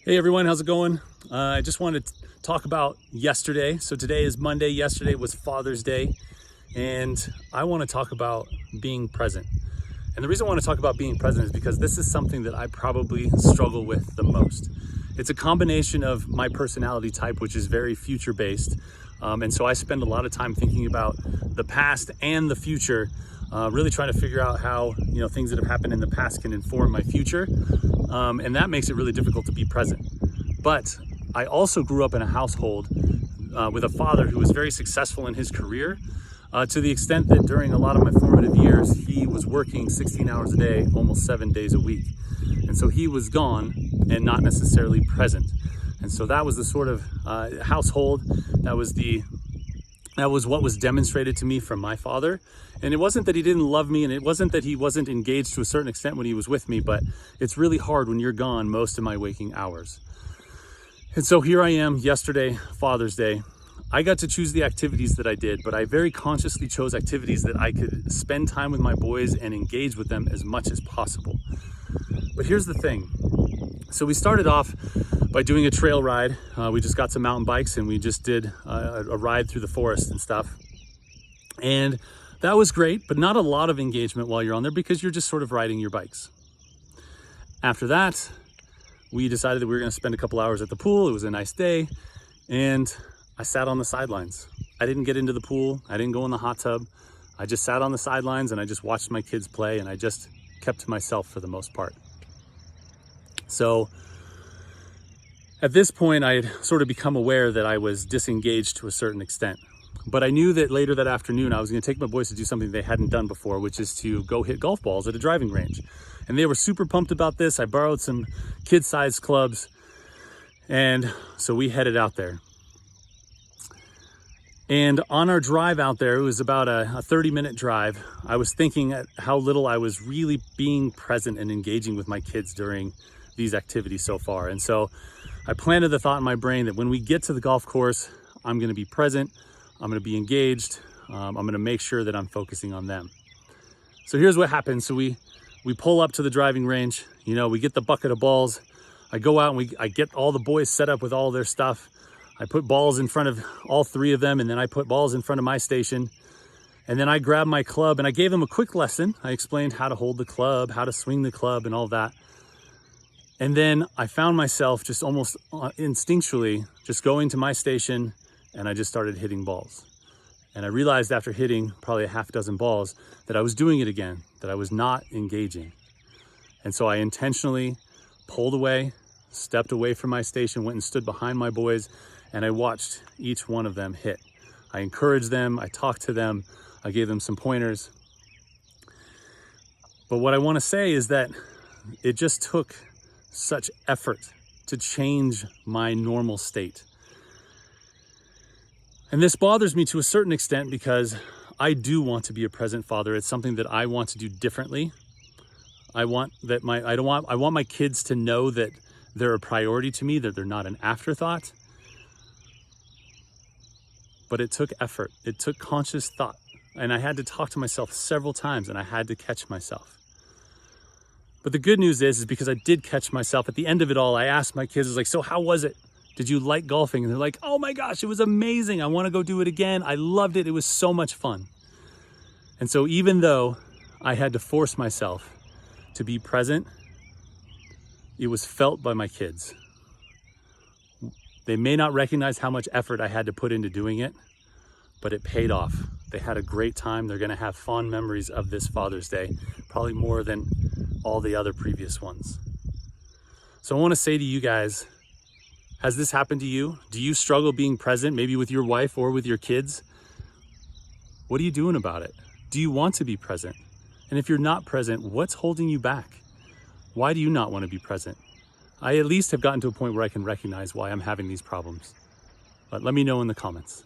Hey everyone, how's it going? I just wanted to talk about yesterday. So today is Monday. Yesterday was Father's Day, and I want to talk about being present. And the reason I want to talk about being present is because this is something that I probably struggle with the most. It's a combination of my personality type, which is very future based. And so I spend a lot of time thinking about the past and the future, really trying to figure out how things that have happened in the past can inform my future. And that makes it really difficult to be present. But I also grew up in a household with a father who was very successful in his career, to the extent that during a lot of my formative years, he was working 16 hours a day, almost 7 days a week. And so he was gone and not necessarily present. And so that was the sort of household, that was what was demonstrated to me from my father. And it wasn't that he didn't love me, and it wasn't that he wasn't engaged to a certain extent when he was with me, but it's really hard when you're gone most of my waking hours. And so here I am, yesterday, Father's Day. I got to choose the activities that I did, but I very consciously chose activities that I could spend time with my boys and engage with them as much as possible. But here's the thing. So we started off by doing a trail ride. We just got some mountain bikes and we just did a ride through the forest and stuff. And that was great, but not a lot of engagement while you're on there because you're just sort of riding your bikes. After that, we decided that we were going to spend a couple hours at the pool. It was a nice day, and I sat on the sidelines. I didn't get into the pool. I didn't go in the hot tub. I just sat on the sidelines and I just watched my kids play, and I just kept to myself for the most part. So at this point, I had sort of become aware that I was disengaged to a certain extent. But I knew that later that afternoon, I was going to take my boys to do something they hadn't done before, which is to go hit golf balls at a driving range. And they were super pumped about this. I borrowed some kid-sized clubs, and so we headed out there. And on our drive out there, it was about a 30-minute drive. I was thinking at how little I was really being present and engaging with my kids during these activities so far. And so I planted the thought in my brain that when we get to the golf course, I'm going to be present, I'm going to be engaged, I'm going to make sure that I'm focusing on them. So here's what happens. So we pull up to the driving range, we get the bucket of balls. I go out and I get all the boys set up with all their stuff. I put balls in front of all three of them, and then I put balls in front of my station. And then I grabbed my club and I gave them a quick lesson. I explained how to hold the club, how to swing the club, and all that. And then I found myself just almost instinctually just going to my station, and I just started hitting balls. And I realized after hitting probably a half dozen balls that I was doing it again, that I was not engaging. And so I intentionally pulled away, stepped away from my station, went and stood behind my boys, and I watched each one of them hit. I encouraged them, I talked to them, I gave them some pointers. But what I want to say is that it just took such effort to change my normal state. And this bothers me to a certain extent because I do want to be a present father. It's something that I want to do differently. I want my kids to know that they're a priority to me, that they're not an afterthought. But it took effort. It took conscious thought. And I had to talk to myself several times, and I had to catch myself. But the good news is because I did catch myself, at the end of it all, I asked my kids, I was like, so how was it? Did you like golfing? And they're like, oh my gosh, it was amazing. I want to go do it again. I loved it. It was so much fun. And so even though I had to force myself to be present, it was felt by my kids. They may not recognize how much effort I had to put into doing it, but it paid off. They had a great time. They're going to have fond memories of this Father's Day, probably more than all the other previous ones. So I want to say to you guys, has this happened to you? Do you struggle being present, maybe with your wife or with your kids? What are you doing about it? Do you want to be present? And if you're not present, what's holding you back? Why do you not want to be present? I at least have gotten to a point where I can recognize why I'm having these problems. But let me know in the comments.